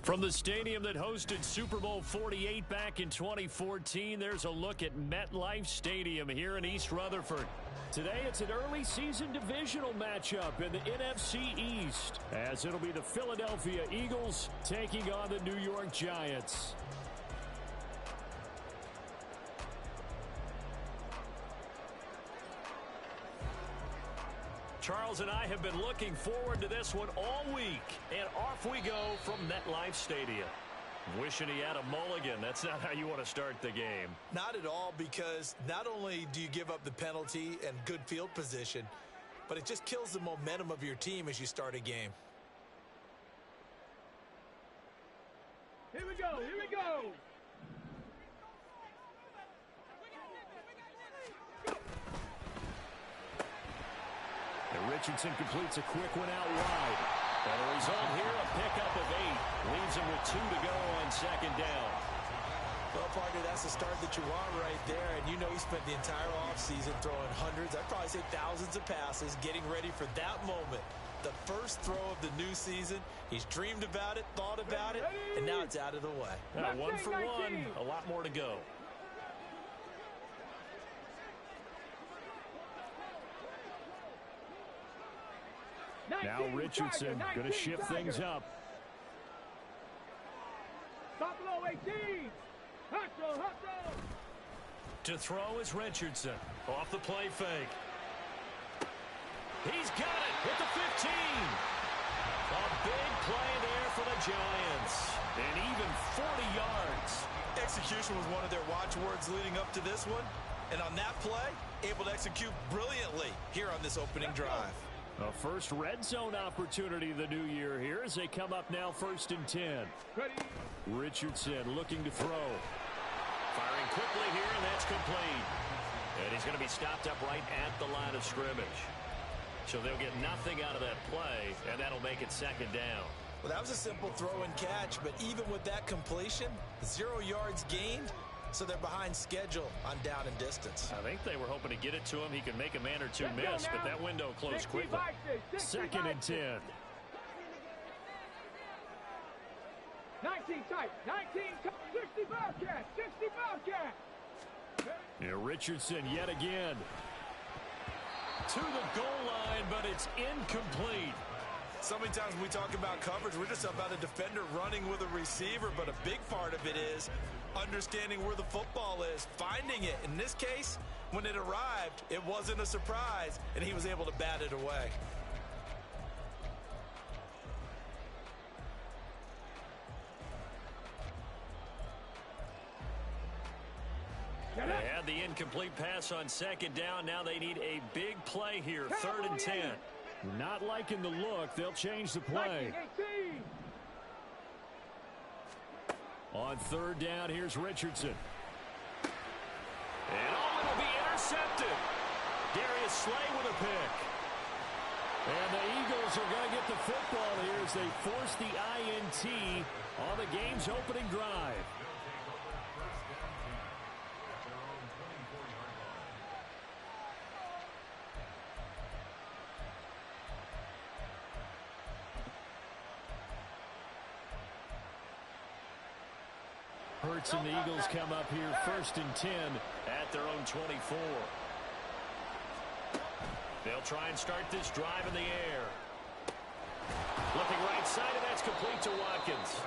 From the stadium that hosted Super Bowl 48 back in 2014, there's a look at MetLife Stadium here in East Rutherford. Today, it's an early season divisional matchup in the NFC East, as it'll be the Philadelphia Eagles taking on the New York Giants. Charles and I have been looking forward to this one all week, and off we go from MetLife Stadium. Wishing he had a mulligan. That's not how you want to start the game. Not at all, because not only do you give up the penalty and good field position, but it just kills the momentum of your team as you start a game. Here we go, here we go. And Richardson completes a quick one out wide. And the result here, a pickup of 8. Leaves him with 2 to go on second down. Well, partner, that's the start that you want right there. And you know he spent the entire offseason throwing hundreds, I'd probably say thousands of passes, getting ready for that moment. The first throw of the new season. He's dreamed about it, thought about it, and now it's out of the way. 1 for 1, a lot more to go. Now Richardson going to shift things up. Buffalo 18. Hustle, hustle. To throw is Richardson. Off the play fake. He's got it at the 15. A big play there for the Giants. And even 40 yards. Execution was one of their watchwords leading up to this one. And on that play, able to execute brilliantly here on this opening drive. A first red zone opportunity the new year here as they come up now 1st and 10. Ready. Richardson looking to throw. Firing quickly here, and that's complete. And he's going to be stopped up right at the line of scrimmage. So they'll get nothing out of that play, and that'll make it 2nd down. Well, that was a simple throw and catch, but even with that completion, 0 yards gained. So they're behind schedule on down and distance. I think they were hoping to get it to him. He could make a man or two miss, but that window closed quickly. 2nd and 10. 19 tight, 19 tight, 60 Bobcat, 60 Bobcat. Yeah, Richardson yet again. To the goal line, but it's incomplete. So many times when we talk about coverage, we're just about a defender running with a receiver, but a big part of it is understanding where the football is, finding it. In this case, when it arrived, it wasn't a surprise, and he was able to bat it away. They had the incomplete pass on 2nd down. Now they need a big play here, 3rd and 10. Not liking the look. They'll change the play. 19, On 3rd down, here's Richardson. And it'll be intercepted. Darius Slay with a pick. And the Eagles are going to get the football here as they force the INT on the game's opening drive. Hurts and the Eagles come up here 1st and 10 at their own 24. They'll try and start this drive in the air. Looking right side, and that's complete to Watkins.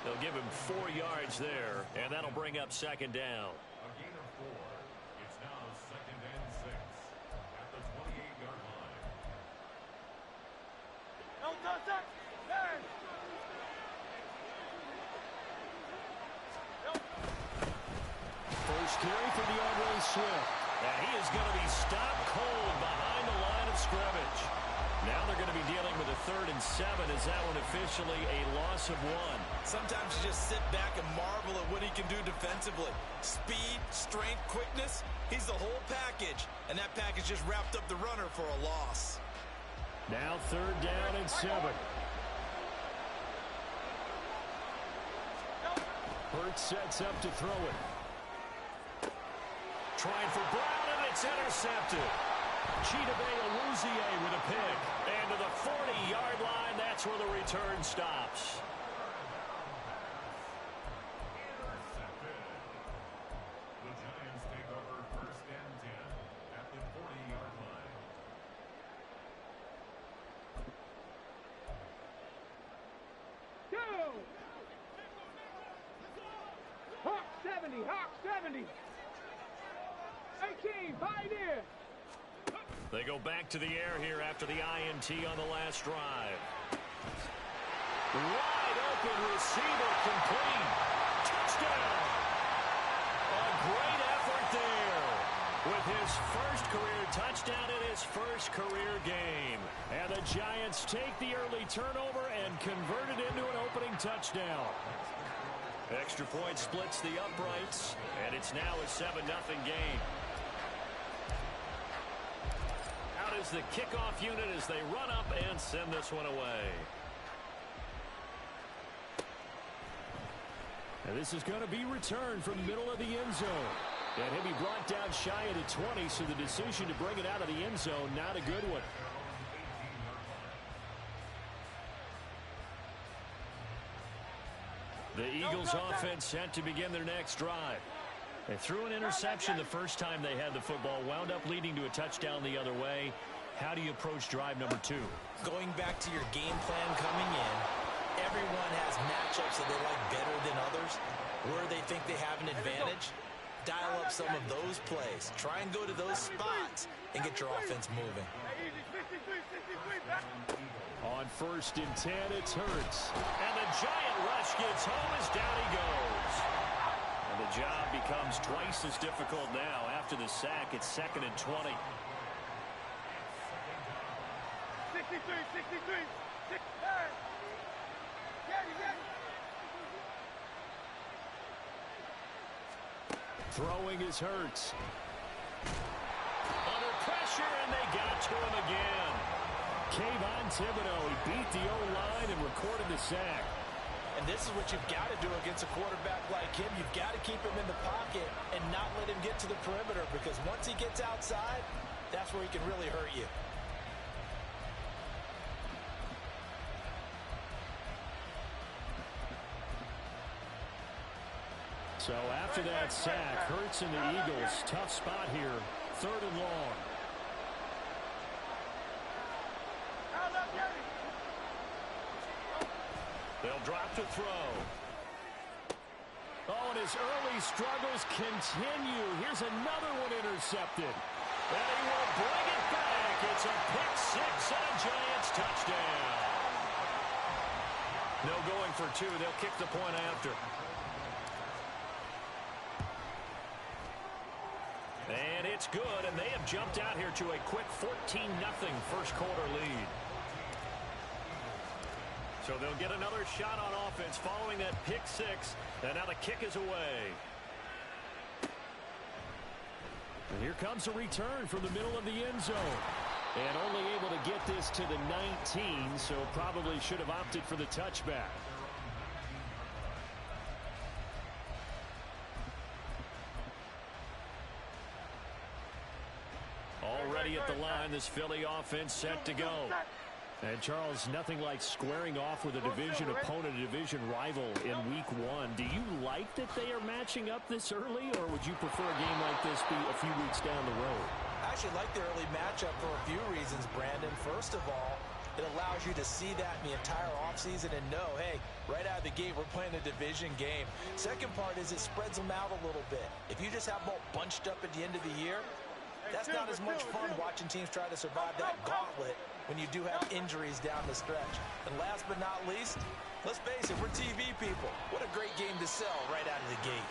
They'll give him 4 yards there, and that'll bring up 2nd down. A gain of 4. It's now 2nd and 6 at the 28-yard line. First carry for DeAndre Swift. And he is going to be stopped cold behind the line of scrimmage. Now they're going to be dealing with a 3rd and 7. Is that one officially a loss of 1? Sometimes you just sit back and marvel at what he can do defensively. Speed, strength, quickness, he's the whole package. And that package just wrapped up the runner for a loss. Now 3rd down and 7. Hurts sets up to throw it. Trying for Brown, and it's intercepted. Chidobe Awuzie with a pick. And to the 40-yard line, that's where the return stops. 70, Hawk 70. 18, Pioneer. They go back to the air here after the INT on the last drive. Wide open receiver complete. Touchdown. A great effort there with his first career touchdown in his first career game. And the Giants take the early turnover and convert it into an opening touchdown. Extra point splits the uprights, and it's now a 7-0 game. Out is the kickoff unit as they run up and send this one away. And this is going to be returned from the middle of the end zone. And he'll be brought down shy of the 20, so the decision to bring it out of the end zone, not a good one. The Eagles offense set to begin their next drive. They threw an interception the first time they had the football, wound up leading to a touchdown the other way. How do you approach drive number 2? Going back to your game plan coming in, everyone has matchups that they like better than others. Where they think they have an advantage, dial up some of those plays. Try and go to those spots and get your offense moving. On 1st and 10, it's Hurts. And the giant rush gets home as down he goes. And the job becomes twice as difficult now. After the sack, it's 2nd and 20. 63. Throwing is Hurts. Under pressure, and they got to him again. Kayvon Thibodeaux, he beat the O-line and recorded the sack. And this is what you've got to do against a quarterback like him. You've got to keep him in the pocket and not let him get to the perimeter, because once he gets outside, that's where he can really hurt you. So after that sack, Hurts and the Eagles, tough spot here, 3rd and long. They'll drop to throw. Oh, and his early struggles continue. Here's another one intercepted. And he will bring it back. It's a pick 6 and a Giants touchdown. No going for 2. They'll kick the point after. And it's good, and they have jumped out here to a quick 14-0 first quarter lead. So they'll get another shot on offense following that pick 6, and now the kick is away. And here comes a return from the middle of the end zone. And only able to get this to the 19, so probably should have opted for the touchback. Already at the line, this Philly offense set to go. And, Charles, nothing like squaring off with a division opponent, a division rival in Week 1. Do you like that they are matching up this early, or would you prefer a game like this be a few weeks down the road? I actually like the early matchup for a few reasons, Brandon. First of all, it allows you to see that in the entire offseason and know, hey, right out of the gate, we're playing a division game. Second part is it spreads them out a little bit. If you just have them all bunched up at the end of the year, that's not as much fun watching teams try to survive that gauntlet when you do have injuries down the stretch. And last but not least, let's face it, we're TV people. What a great game to sell right out of the gate.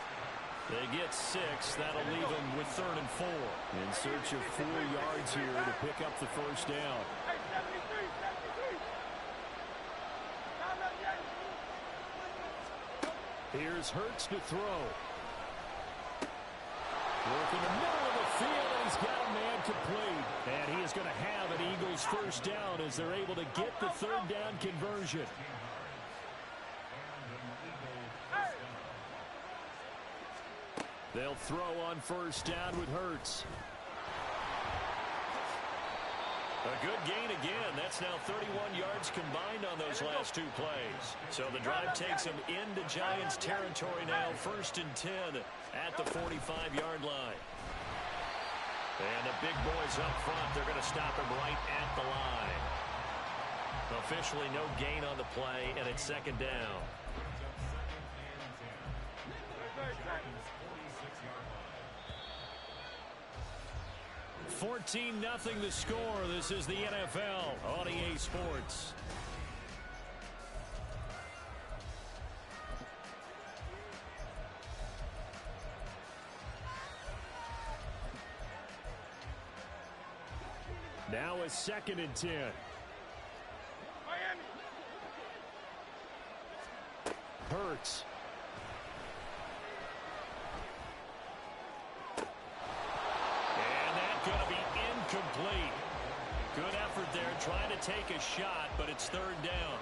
They get 6. That'll leave them with 3rd and 4. In search of 4 yards here to pick up the first down. Here's Hurts to throw. Work in the middle of the field, and he's got a man complete. And he is going to have an Eagles first down as they're able to get the 3rd down conversion. They'll throw on first down with Hurts. A good gain again. That's now 31 yards combined on those last 2 plays. So the drive takes them into Giants territory now. 1st and 10 at the 45-yard line. And the big boys up front, they're going to stop him right at the line. Officially no gain on the play, and it's 2nd down. 14-0 the score. This is the NFL on EA Sports. Now a 2nd and 10. Miami. Hurts. And that's going to be incomplete. Good effort there trying to take a shot, but it's 3rd down.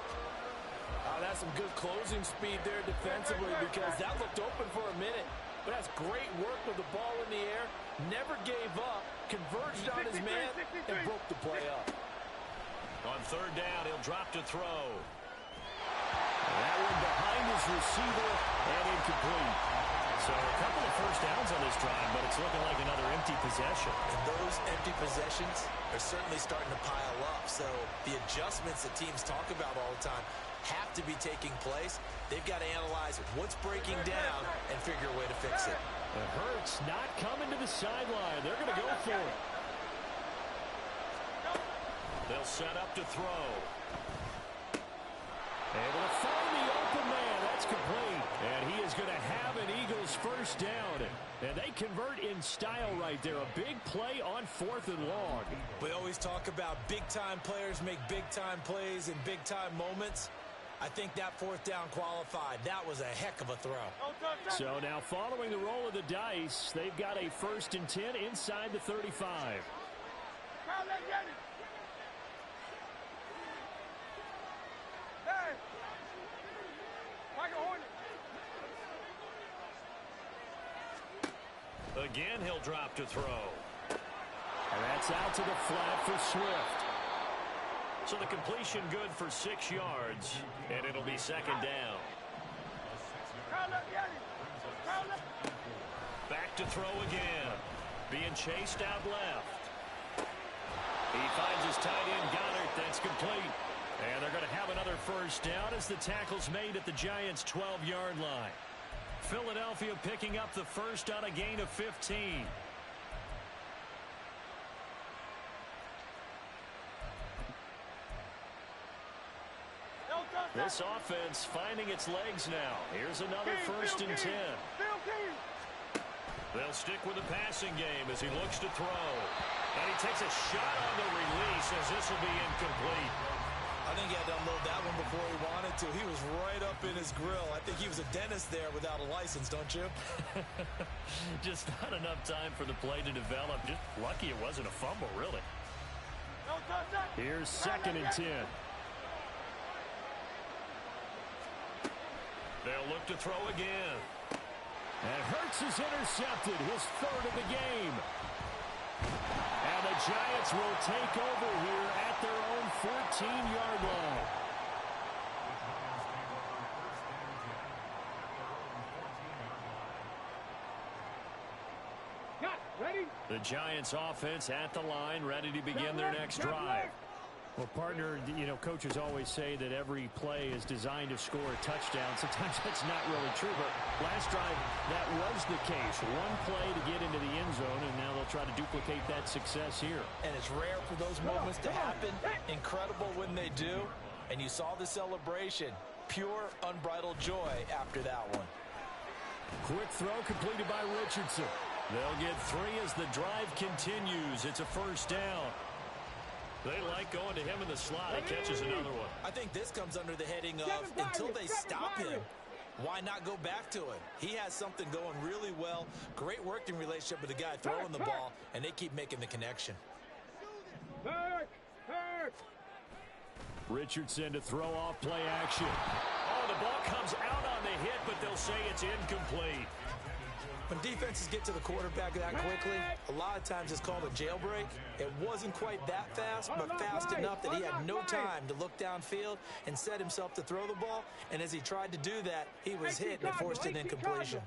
That's some good closing speed there defensively because that looked open for a minute. But that's great work with the ball in the air. Never gave up, converged on his man, and broke the play up. On 3rd down, he'll drop to throw. That one behind his receiver and incomplete. So a couple of first downs on this drive, but it's looking like another empty possession. And those empty possessions are certainly starting to pile up. So the adjustments that teams talk about all the time have to be taking place. They've got to analyze what's breaking down and figure a way to fix it. It hurts not coming to the sideline. They're going to go for it. They'll set up to throw. Able to find the open man. That's complete. And he is going to have an Eagles first down. And they convert in style right there. A big play on 4th and long. We always talk about big-time players make big-time plays in big-time moments. I think that 4th down qualified. That was a heck of a throw. So now following the roll of the dice, they've got a 1st and 10 inside the 35. Hey! Michael Hornet. Again, he'll drop to throw. And that's out to the flat for Swift. So the completion good for 6 yards, and it'll be 2nd down. Back to throw again. Being chased out left. He finds his tight end, Goddard. That's complete. And they're going to have another first down as the tackle's made at the Giants' 12-yard line. Philadelphia picking up the first on a gain of 15. This offense finding its legs now. Here's another 1st and 10. They'll stick with the passing game as he looks to throw. And he takes a shot on the release as this will be incomplete. I think he had to unload that one before he wanted to. He was right up in his grill. I think he was a dentist there without a license, don't you? Just not enough time for the play to develop. Just lucky it wasn't a fumble, really. Here's 2nd and 10. They'll look to throw again. And Hurts is intercepted, his 3rd of the game. And the Giants will take over here at their own 14-yard line. Ready? The Giants offense at the line, ready to begin their next drive. Well, partner, you know, coaches always say that every play is designed to score a touchdown. Sometimes that's not really true, but last drive, that was the case. One play to get into the end zone, and now they'll try to duplicate that success here. And it's rare for those moments to happen. Incredible when they do. And you saw the celebration. Pure, unbridled joy after that one. Quick throw completed by Richardson. They'll get 3 as the drive continues. It's a first down. They like going to him in the slot. He catches another one. I think this comes under the heading of until they stop him, why not go back to it? He has something going really well. Great working relationship with the guy throwing the ball, and they keep making the connection. Richardson to throw off play action. Oh, the ball comes out on the hit, but they'll say it's incomplete. When defenses get to the quarterback that quickly, a lot of times it's called a jailbreak. It wasn't quite that fast, but fast enough that he had no time to look downfield and set himself to throw the ball. And as he tried to do that, he was hit and it forced an incompletion.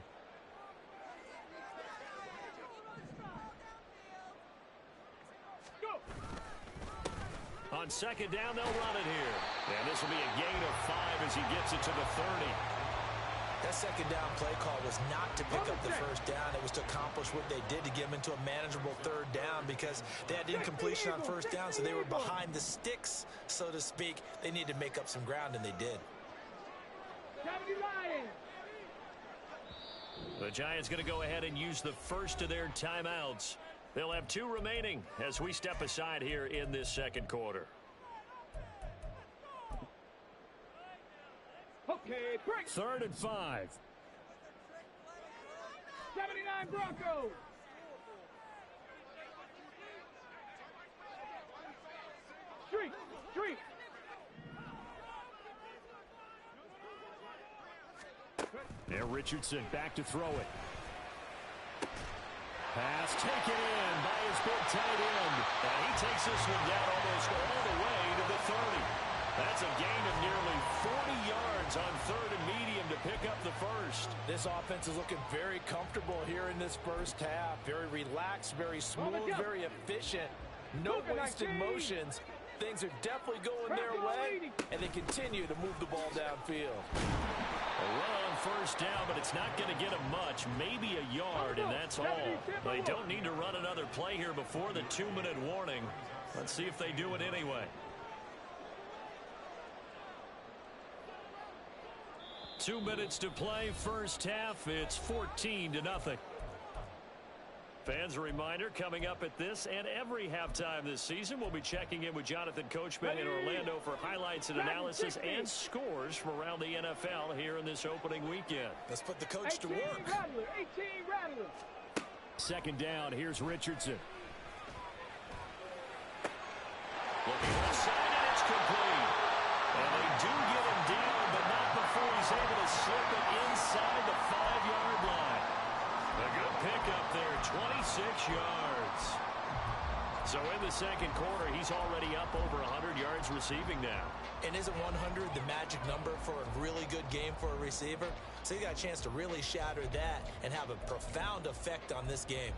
On 2nd down, they'll run it here. And this will be a gain of 5 as he gets it to the 30. That second down play call was not to pick up the first down. It was to accomplish what they did to get them into a manageable third down because they had incompletion on first down, so they were behind the sticks, so to speak. They needed to make up some ground, and they did. The Giants going to go ahead and use the first of their timeouts. They'll have 2 remaining as we step aside here in this second quarter. Okay, break. 3rd and 5. 79 Broncos. Street. There, Richardson back to throw it. Pass taken in by his big tight end. And he takes this one down almost all the way to the 30. That's a gain of nearly 40 yards on 3rd and medium to pick up the first. This offense is looking very comfortable here in this first half. Very relaxed, very smooth, very efficient. No wasted motions. Things are definitely going their way, and they continue to move the ball downfield. A run on first down, but it's not going to get them much. Maybe a yard, and that's all. They don't need to run another play here before the 2-minute warning. Let's see if they do it anyway. 2 minutes to play, first half. It's 14-0. Fans, a reminder, coming up at this and every halftime this season, we'll be checking in with Jonathan Coachman in Orlando for highlights and analysis and scores from around the NFL here in this opening weekend. Let's put the coach to work. 18 Rattler. 2nd down, here's Richardson. Looking left side, and it's complete. And they do get him down, but not before he's able to slip it inside the 5-yard line. A good pickup there, 26 yards. So in the second quarter, he's already up over 100 yards receiving now. And isn't 100 the magic number for a really good game for a receiver? So he got a chance to really shatter that and have a profound effect on this game.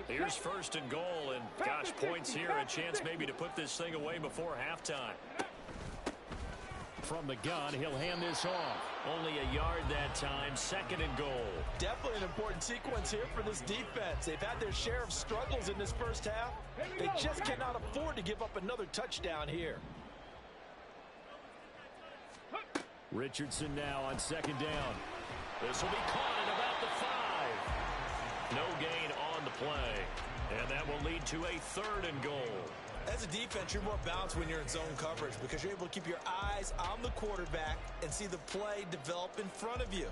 Here's 1st and goal, and gosh, points here, a chance maybe to put this thing away before halftime. From the gun, he'll hand this off. Only a yard that time, 2nd and goal. Definitely an important sequence here for this defense. They've had their share of struggles in this first half. They just cannot afford to give up another touchdown here. Richardson now on 2nd down. This will be caught at about the 5. No gain on the play. And that will lead to a 3rd and goal. As a defense, you're more balanced when you're in zone coverage because you're able to keep your eyes on the quarterback and see the play develop in front of you.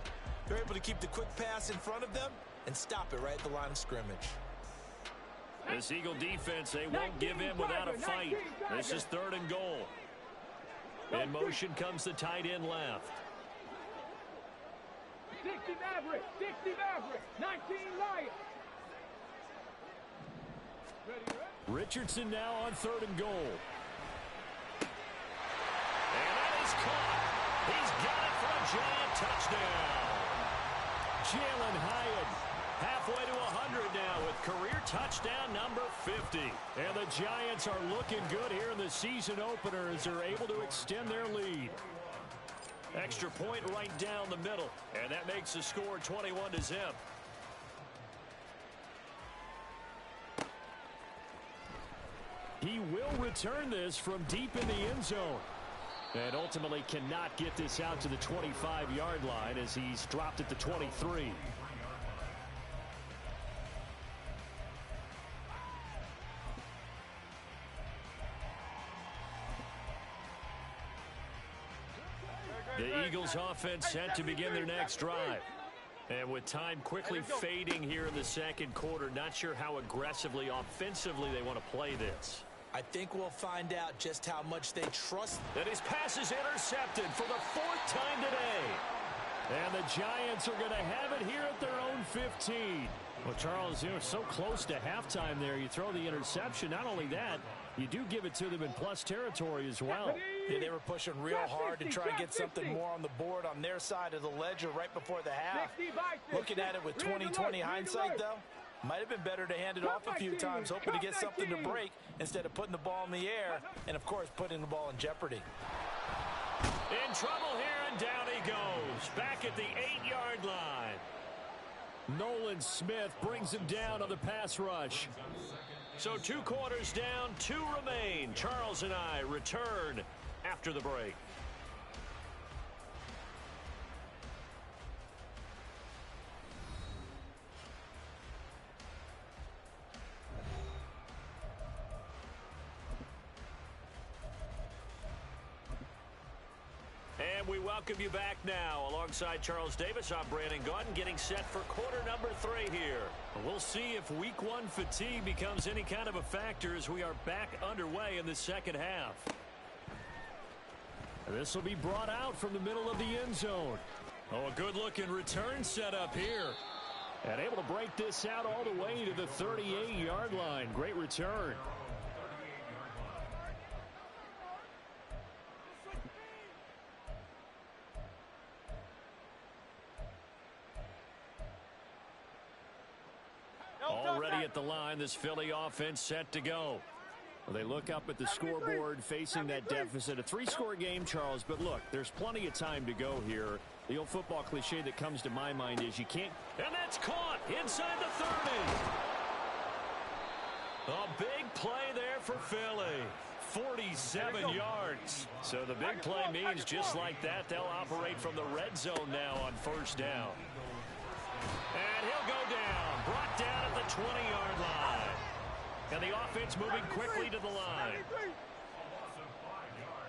You're able to keep the quick pass in front of them and stop it right at the line of scrimmage. This Eagle defense, they won't give in without a fight. This is 3rd and goal. In motion comes the tight end left. 60 Maverick, 19 Lions. Richardson now on 3rd and goal. And that is caught. He's got it for a giant touchdown. Jalen Hyatt halfway to 100 now with career touchdown number 50. And the Giants are looking good here in the season opener as they're able to extend their lead. Extra point right down the middle. And that makes the score 21-0. He will return this from deep in the end zone. And ultimately cannot get this out to the 25-yard line as he's dropped at the 23. The Eagles offense set to begin their next drive. And with time quickly fading here in the second quarter, not sure how aggressively, offensively they want to play this. I think we'll find out just how much they trust. And his pass is intercepted for the 4th time today. And the Giants are going to have it here at their own 15. Well, Charles, you know, so close to halftime there. You throw the interception. Not only that, you do give it to them in plus territory as well. Yeah, they were pushing real hard to try and get something more on the board on their side of the ledger right before the half. Looking at it with 20/20 hindsight, though, might have been better to hand it off a few times, hoping to get something to break instead of putting the ball in the air and, of course, putting the ball in jeopardy. In trouble here, and down he goes. Back at the 8-yard line. Nolan Smith brings him down on the pass rush. So 2 quarters down, 2 remain. Charles and I return after the break. And we welcome you back now. Alongside Charles Davis, I'm Brandon Gaudin, getting set for quarter number 3 here. We'll see if week 1 fatigue becomes any kind of a factor as we are back underway in the second half. This will be brought out from the middle of the end zone. Oh, a good-looking return setup here. And able to break this out all the way to the 38-yard line. Great return. Already at the line, this Philly offense set to go. Well, they look up at the scoreboard facing that deficit. A 3-score game, Charles, but look, there's plenty of time to go here. The old football cliche that comes to my mind is you can't. And that's caught inside the 30. A big play there for Philly. 47 yards. So the big play means just like that, they'll operate from the red zone now on first down. And he'll go down. Brought down at the 20-yard line. And the offense moving quickly to the line.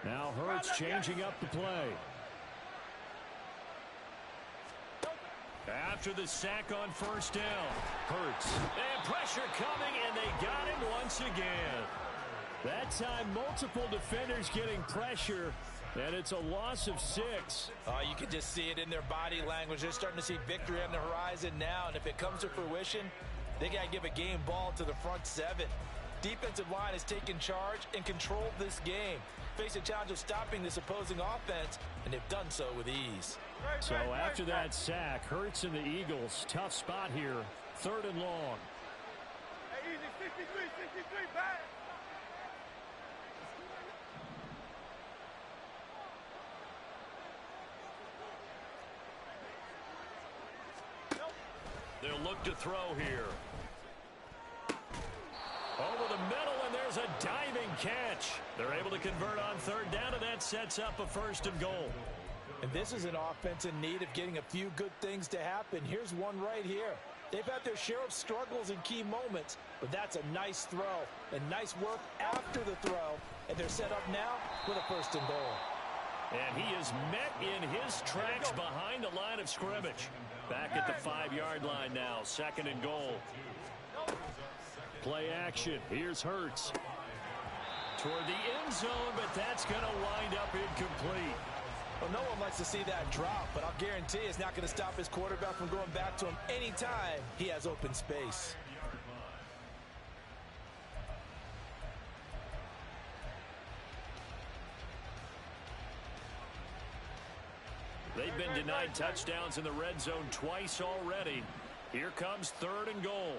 Now Hurts changing up the play. After the sack on first down, Hurts. And pressure coming, and they got him once again. That time, multiple defenders getting pressure, and it's a loss of 6. You can just see it in their body language. They're starting to see victory on the horizon now, and if it comes to fruition, they got to give a game ball to the front 7. Defensive line has taken charge and controlled this game. Face a challenge of stopping this opposing offense, and they've done so with ease. So after that sack, Hurts and the Eagles, tough spot here, 3rd and long. Hey, easy, 63, back. They'll look to throw here. Over the middle, and there's a diving catch. They're able to convert on 3rd down, and that sets up a 1st and goal. And this is an offense in need of getting a few good things to happen. Here's one right here. They've had their share of struggles in key moments, but that's a nice throw and nice work after the throw. And they're set up now with a 1st and goal. And he is met in his tracks behind the line of scrimmage. Back at the 5-yard line now, 2nd and goal. Play action. Here's Hurts. Toward the end zone, but that's going to wind up incomplete. Well, no one likes to see that drop, but I'll guarantee it's not going to stop his quarterback from going back to him anytime he has open space. They've been denied touchdowns in the red zone twice already. Here comes 3rd and goal.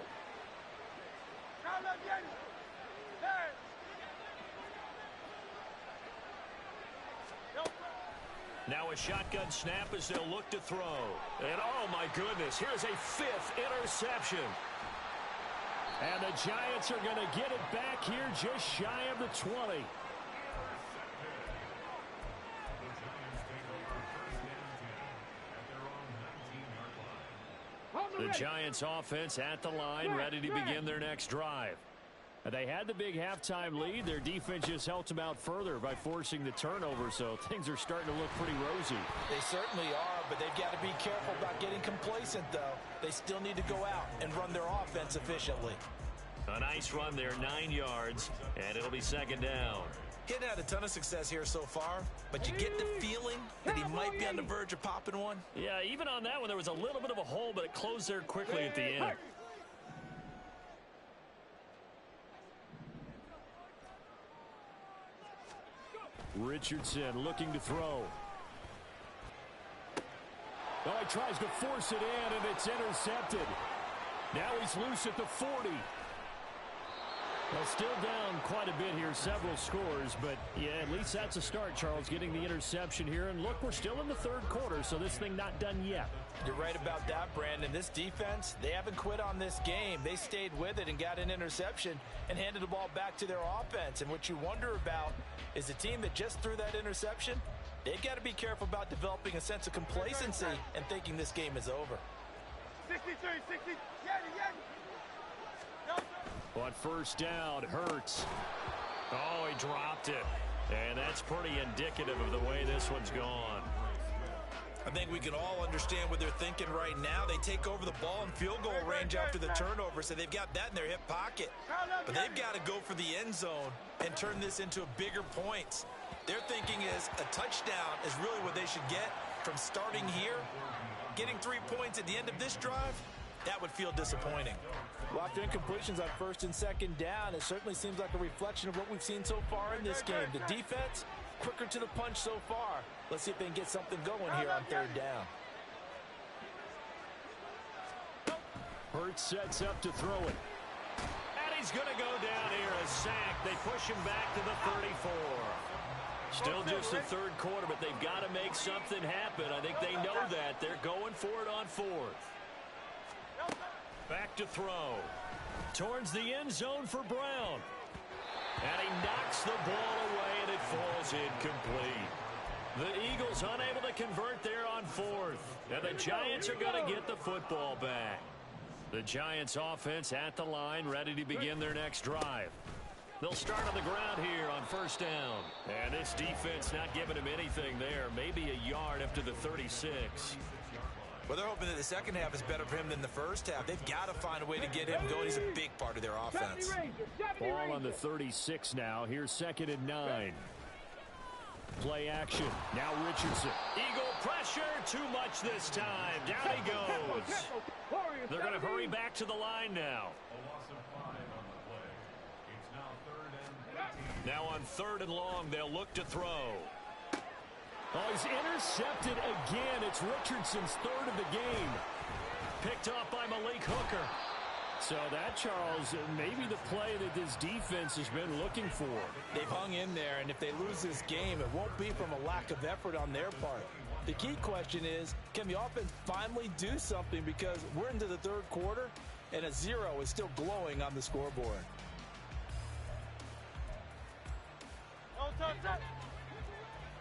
Now a shotgun snap as they'll look to throw. And oh my goodness, here's a 5th interception. And the Giants are going to get it back here just shy of the 20. The Giants offense at the line, ready to begin their next drive. They had the big halftime lead. Their defense just helped them out further by forcing the turnover, so things are starting to look pretty rosy. They certainly are, but they've got to be careful about getting complacent, though. They still need to go out and run their offense efficiently. A nice run there, 9 yards, and it'll be 2nd down. He hadn't had a ton of success here so far, but you get the feeling that he might be on the verge of popping one. Yeah, even on that one, there was a little bit of a hole, but it closed there quickly at the end. Richardson looking to throw. Oh, he tries to force it in, and it's intercepted. Now he's loose at the 40. Well, still down quite a bit here, several scores, but yeah, at least that's a start, Charles, getting the interception here. And look, we're still in the third quarter, so this thing not done yet. You're right about that, Brandon. This defense, they haven't quit on this game. They stayed with it and got an interception and handed the ball back to their offense. And what you wonder about is the team that just threw that interception, they've got to be careful about developing a sense of complacency and thinking this game is over. 63, 60, On first down, Hurts. Oh, he dropped it. And that's pretty indicative of the way this one's gone. I think we can all understand what they're thinking right now. They take over the ball in field goal range after the turnover, so they've got that in their hip pocket. But they've got to go for the end zone and turn this into a bigger points. Their thinking is a touchdown is really what they should get from starting here. Getting 3 points at the end of this drive, that would feel disappointing. Well, after incompletions on first and second down, it certainly seems like a reflection of what we've seen so far in this game. The defense, quicker to the punch so far. Let's see if they can get something going here on third down. Hurts sets up to throw it. And he's going to go down here, a sack. They push him back to the 34. Still just the third quarter, but they've got to make something happen. I think they know that. They're going for it on fourth. Back to throw. Towards the end zone for Brown. And he knocks the ball away, and it falls incomplete. The Eagles unable to convert there on fourth. And the Giants are going to get the football back. The Giants offense at the line, ready to begin their next drive. They'll start on the ground here on first down. And this defense not giving him anything there. Maybe a yard up to the 36. Well, they're hoping that the second half is better for him than the first half. They've got to find a way to get him going. He's a big part of their offense. Ball on the 36 now. Here's 2nd and 9. Play action. Now Richardson. Eagle pressure. Too much this time. Down he goes. They're going to hurry back to the line now. Now on 3rd and long, they'll look to throw. Oh, he's intercepted again. It's Richardson's 3rd of the game. Picked off by Malik Hooker. So that, Charles, maybe the play that this defense has been looking for. They've hung in there, and if they lose this game, it won't be from a lack of effort on their part. The key question is, can the offense finally do something, because we're into the third quarter, and a 0 is still glowing on the scoreboard.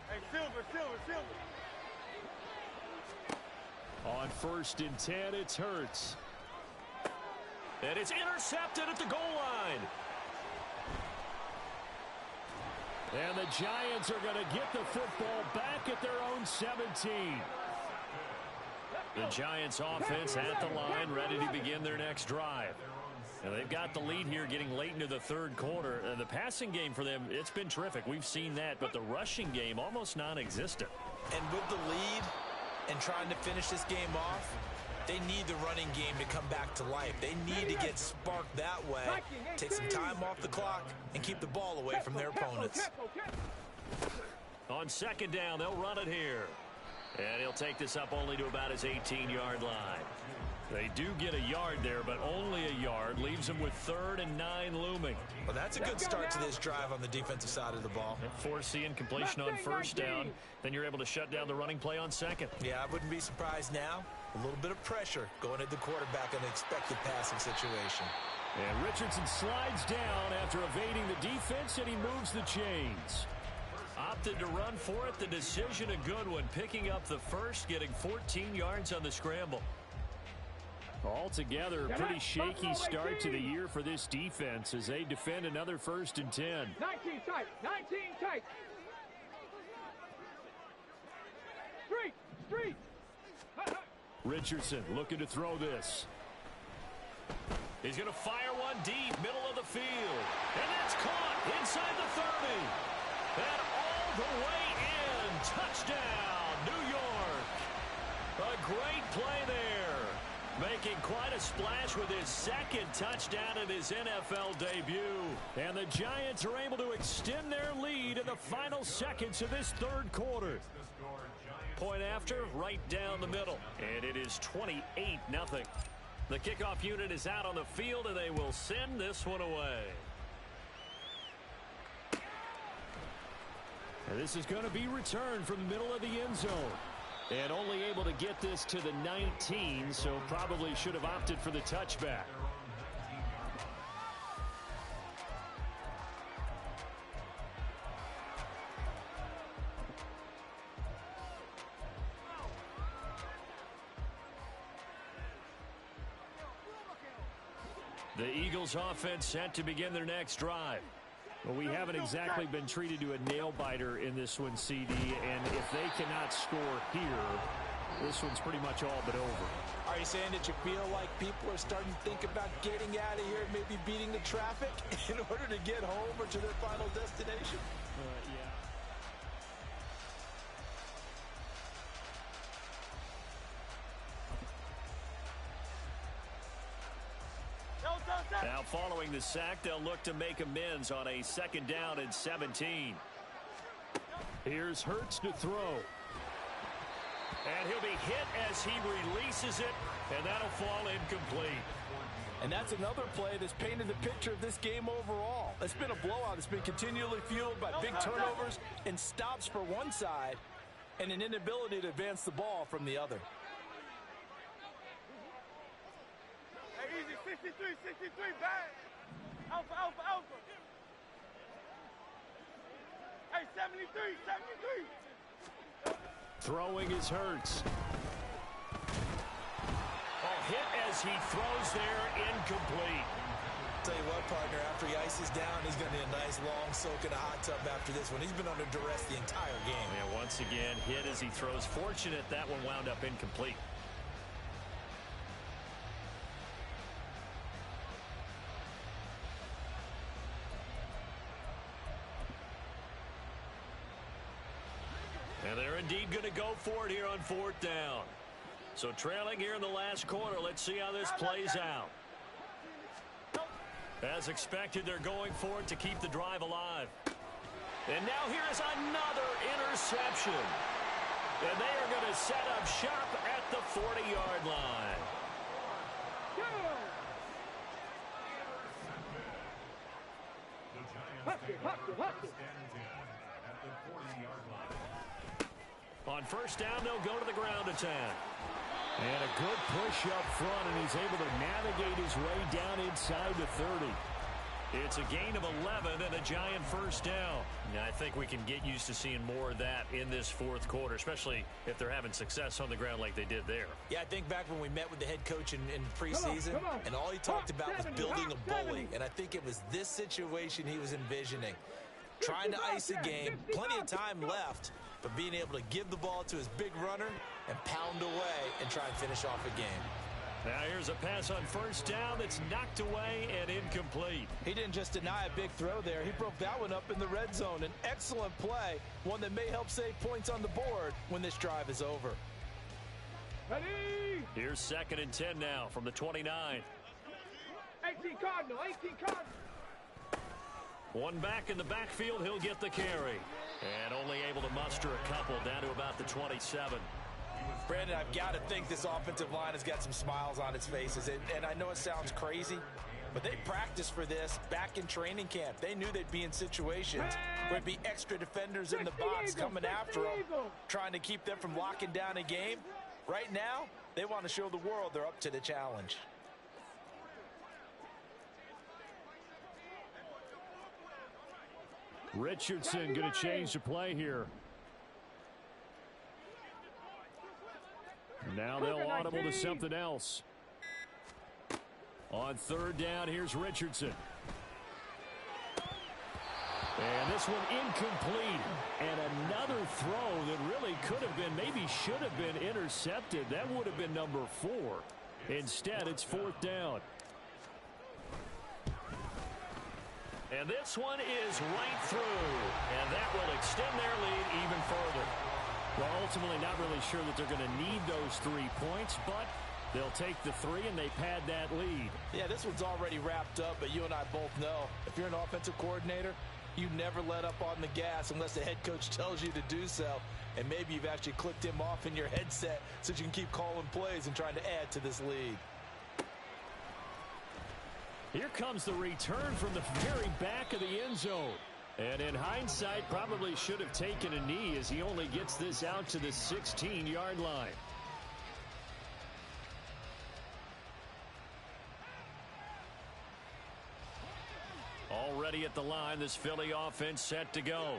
Hey, Silver. On 1st and 10, it's Hurts. And it's intercepted at the goal line. And the Giants are going to get the football back at their own 17. The Giants offense at the line, ready to begin their next drive. And they've got the lead here getting late into the third quarter. The passing game for them, it's been terrific. We've seen that, but the rushing game almost non-existent. And with the lead and trying to finish this game off, they need the running game to come back to life. They need to get sparked that way, take some time off the clock, and keep the ball away from their opponents. On 2nd down, they'll run it here. And he'll take this up only to about his 18-yard line. They do get a yard there, but only a yard. Leaves them with 3rd and 9 looming. Well, that's a good start to this drive on the defensive side of the ball. Force the incompletion on first down. Then you're able to shut down the running play on 2nd. Yeah, I wouldn't be surprised now. A little bit of pressure going at the quarterback in an expected passing situation. And Richardson slides down after evading the defense, and he moves the chains. Opted to run for it. The decision a good one. Picking up the first, getting 14 yards on the scramble. Altogether, a pretty shaky start to the year for this defense as they defend another 1st and 10. 19 tight. Street. Richardson looking to throw this. He's going to fire one deep, middle of the field. And that's caught inside the 30. And all the way in. Touchdown, New York. A great play there. Making quite a splash with his 2nd touchdown in his NFL debut. And the Giants are able to extend their lead in the final seconds of this third quarter. Point after, right down the middle. And it is 28-0. The kickoff unit is out on the field, and they will send this one away. And this is going to be returned from the middle of the end zone. And only able to get this to the 19, so probably should have opted for the touchback. The Eagles offense set to begin their next drive. Well, we haven't exactly been treated to a nail-biter in this one, CD, and if they cannot score here, this one's pretty much all but over. Are you saying that you feel like people are starting to think about getting out of here and maybe beating the traffic in order to get home or to their final destination? Yeah. Now following the sack, they'll look to make amends on a 2nd down and 17. Here's Hurts to throw. And he'll be hit as he releases it, and that'll fall incomplete. And that's another play that's painted the picture of this game overall. It's been a blowout. It's been continually fueled by big turnovers and stops for one side and an inability to advance the ball from the other. Hey, easy, 63, 63, back. Alpha, alpha, alpha. Hey, 73, 73. Throwing is Hurts. Hit as he throws there, incomplete. Tell you what, partner, after he ices down, he's going to need a nice long soak in a hot tub after this one. He's been under duress the entire game. And once again, hit as he throws. Fortunate that one wound up incomplete. And they're indeed going to go for it here on 4th down. So trailing here in the last quarter, let's see how this plays out. As expected, they're going for it to keep the drive alive. And now here is another interception. And they are going to set up shop at the 40-yard line. On 1st down, they'll go to the ground attack. And a good push up front, and he's able to navigate his way down inside the 30. It's a gain of 11 and a giant 1st down. Now, I think we can get used to seeing more of that in this 4th quarter, especially if they're having success on the ground like they did there. Yeah, I think back when we met with the head coach in preseason, and all he talked about was building a bully. And I think it was this situation he was envisioning. Trying to ice a game, plenty of time left, but being able to give the ball to his big runner and pound away and try and finish off a game. Now here's a pass on 1st down that's knocked away and incomplete. He didn't just deny a big throw there. He broke that one up in the red zone. An excellent play, one that may help save points on the board when this drive is over. Ready? Here's 2nd and 10 now from the 29. 18 Cardinal, 18 Cardinal. One back in the backfield, he'll get the carry. And only able to muster a couple down to about the 27. Brandon, I've got to think this offensive line has got some smiles on its faces. And I know it sounds crazy, but they practiced for this back in training camp. They knew they'd be in situations where there'd be extra defenders in the box coming after them, trying to keep them from locking down a game. Right now, they want to show the world they're up to the challenge. Richardson going to change the play here. Now they'll audible to something else. On 3rd down, here's Richardson. And this one incomplete. And another throw that really could have been, maybe should have been intercepted. That would have been number 4. Instead, it's 4th down. And this one is right through. And that will extend their lead even further. Well, ultimately not really sure that they're going to need those 3 points, but they'll take the 3 and they pad that lead. Yeah, this one's already wrapped up, but you and I both know if you're an offensive coordinator, you never let up on the gas unless the head coach tells you to do so. And maybe you've actually clicked him off in your headset so you can keep calling plays and trying to add to this lead. Here comes the return from the very back of the end zone. And in hindsight, probably should have taken a knee as he only gets this out to the 16-yard line. Already at the line, this Philly offense set to go.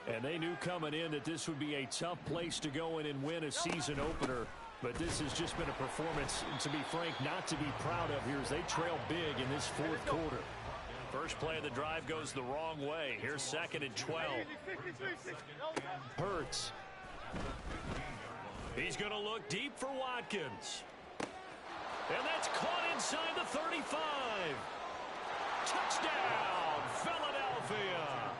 And they knew coming in that this would be a tough place to go in and win a season opener. But this has just been a performance, to be frank, not to be proud of here as they trail big in this fourth quarter. First play of the drive goes the wrong way. Here's 2nd and 12. Hurts. He's going to look deep for Watkins. And that's caught inside the 35. Touchdown, Philadelphia.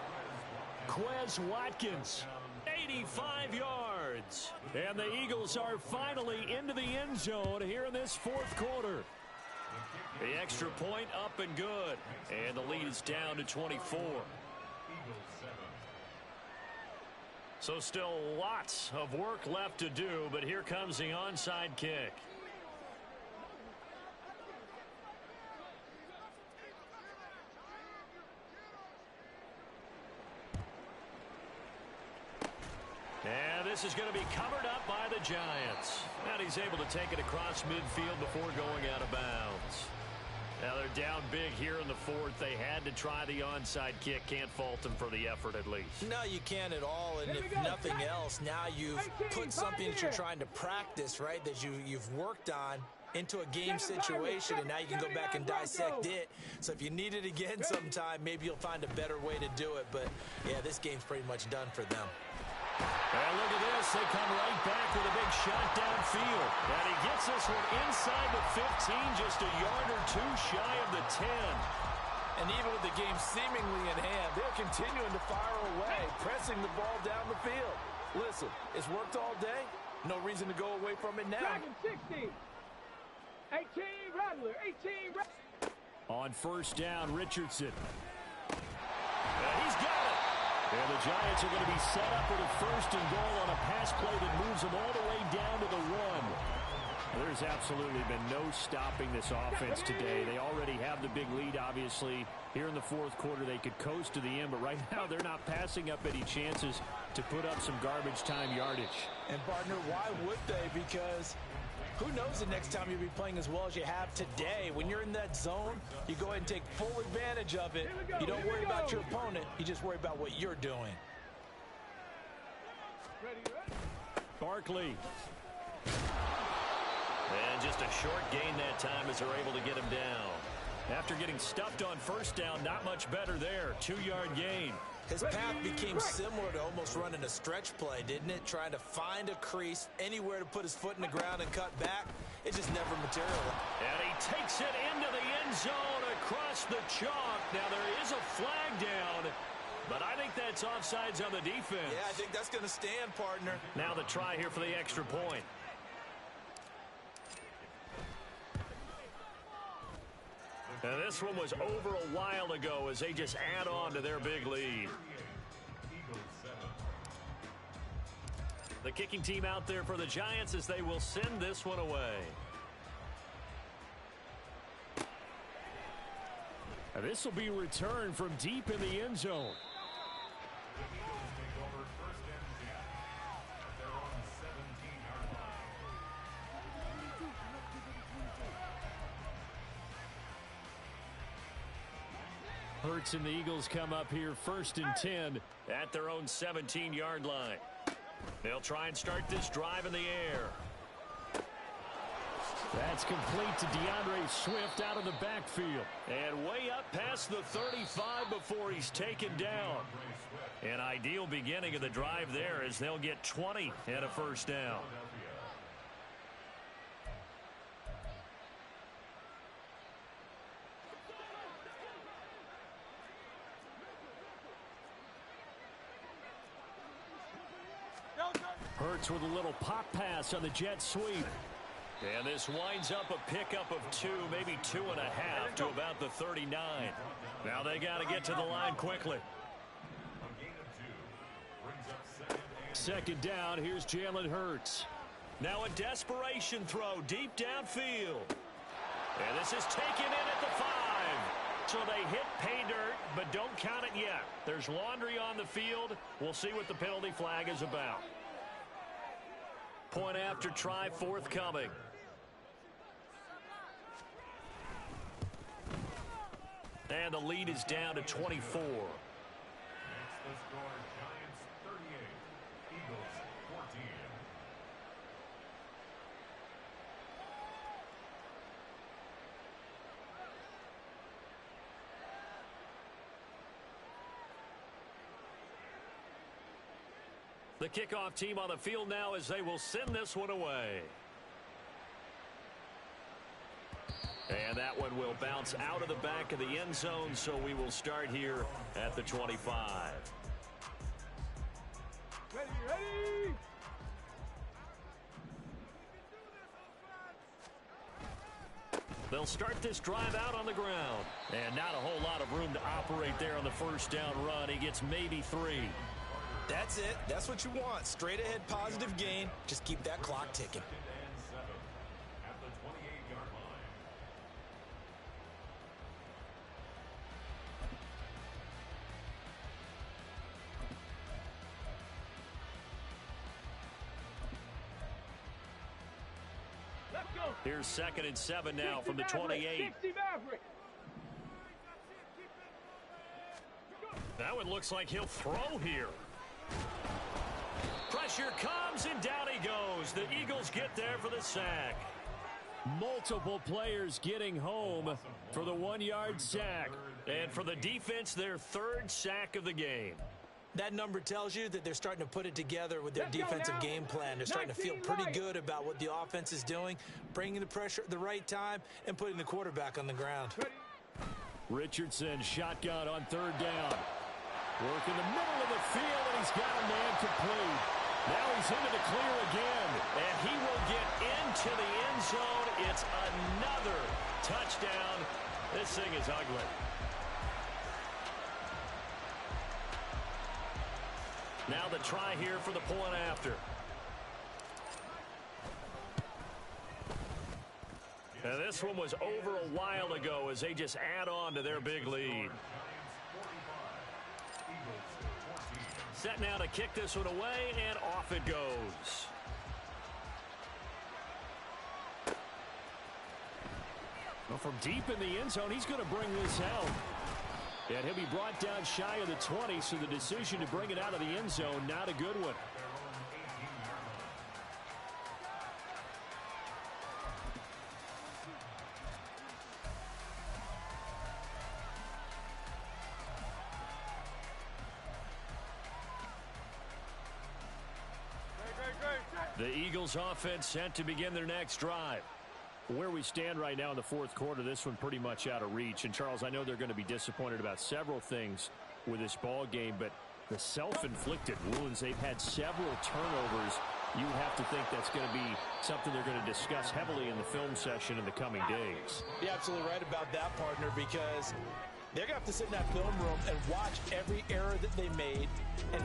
Quez Watkins, 85 yards. And the Eagles are finally into the end zone here in this fourth quarter. The extra point up and good. And the lead is down to 24. So still lots of work left to do, but here comes the onside kick. And this is going to be covered up by the Giants. And he's able to take it across midfield before going out of bounds. Now they're down big here in the fourth. They had to try the onside kick. Can't fault them for the effort at least. No, you can't at all. And if nothing else, now you've put something that you're trying to practice, right, that you've worked on into a game situation, and now you can go back and dissect it. So if you need it again sometime, maybe you'll find a better way to do it. But, yeah, this game's pretty much done for them. And look at this. They come right back with a big shot downfield. And he gets this one inside the 15, just a yard or two shy of the 10. And even with the game seemingly in hand, they're continuing to fire away, pressing the ball down the field. Listen, it's worked all day. No reason to go away from it now. Dragon 60. 18 Rattler. 18 Rattler. On first down, Richardson. And he's got it. And the Giants are going to be set up with a first and goal on a pass play that moves them all the way down to the 1. There's absolutely been no stopping this offense today. They already have the big lead, obviously. Here in the fourth quarter, they could coast to the end, but right now they're not passing up any chances to put up some garbage time yardage. And, partner, why would they? Because who knows the next time you'll be playing as well as you have today. When you're in that zone, you go ahead and take full advantage of it. You don't worry about your opponent. You just worry about what you're doing. Barkley. And just a short gain that time as they're able to get him down. After getting stuffed on first down, not much better there. 2-yard gain. His path became similar to almost running a stretch play, didn't it? Trying to find a crease, anywhere to put his foot in the ground and cut back. It just never materialized. And he takes it into the end zone across the chalk. Now there is a flag down, but I think that's offsides on the defense. Yeah, I think that's going to stand, partner. Now the try here for the extra point. And this one was over a while ago as they just add on to their big lead. The kicking team out there for the Giants as they will send this one away. And this will be returned from deep in the end zone. Hurts and the Eagles come up here 1st and 10 at their own 17-yard line. They'll try and start this drive in the air. That's complete to DeAndre Swift out of the backfield. And way up past the 35 before he's taken down. An ideal beginning of the drive there as they'll get 20 and a first down. Hurts with a little pop pass on the jet sweep. And this winds up a pickup of 2, maybe 2.5 to about the 39. Now they got to get to the line quickly. 2nd down, here's Jalen Hurts. Now a desperation throw deep downfield. And this is taken in at the 5. So they hit pay dirt, but don't count it yet. There's laundry on the field. We'll see what the penalty flag is about. Point after try forthcoming. And the lead is down to 24. Next, the score, Giants 38, Eagles 14. The kickoff team on the field now as they will send this one away. And that one will bounce out of the back of the end zone, so we will start here at the 25. Ready, ready! They'll start this drive out on the ground. And not a whole lot of room to operate there on the first down run. He gets maybe 3. That's it. That's what you want. Straight ahead positive gain. Just keep that clock ticking. Second and 7 at the 28-yard line. Let's go! Here's 2nd and 7 now from the 28. 60 Maverick! That one looks like he'll throw here. Pressure comes, and down he goes. The Eagles get there for the sack. Multiple players getting home for the 1-yard sack. And for the defense, their 3rd sack of the game. That number tells you that they're starting to put it together with their defensive game plan. They're starting to feel pretty good about what the offense is doing, bringing the pressure at the right time, and putting the quarterback on the ground. Richardson shotgun on 3rd down. Work in the middle of the field, and he's got a man complete. Now he's into the clear again, and he will get into the end zone. It's another touchdown. This thing is ugly. Now the try here for the point after. And this one was over a while ago as they just add on to their big lead. Set now to kick this one away, and off it goes. Well, from deep in the end zone, he's going to bring this out. And he'll be brought down shy of the 20, so the decision to bring it out of the end zone, not a good one. The Eagles offense set to begin their next drive. Where we stand right now in the 4th quarter, this one pretty much out of reach. And, Charles, I know they're going to be disappointed about several things with this ball game, but the self-inflicted wounds, they've had several turnovers. You have to think that's going to be something they're going to discuss heavily in the film session in the coming days. You're absolutely right about that, partner, because they're going to have to sit in that film room and watch every error that they made and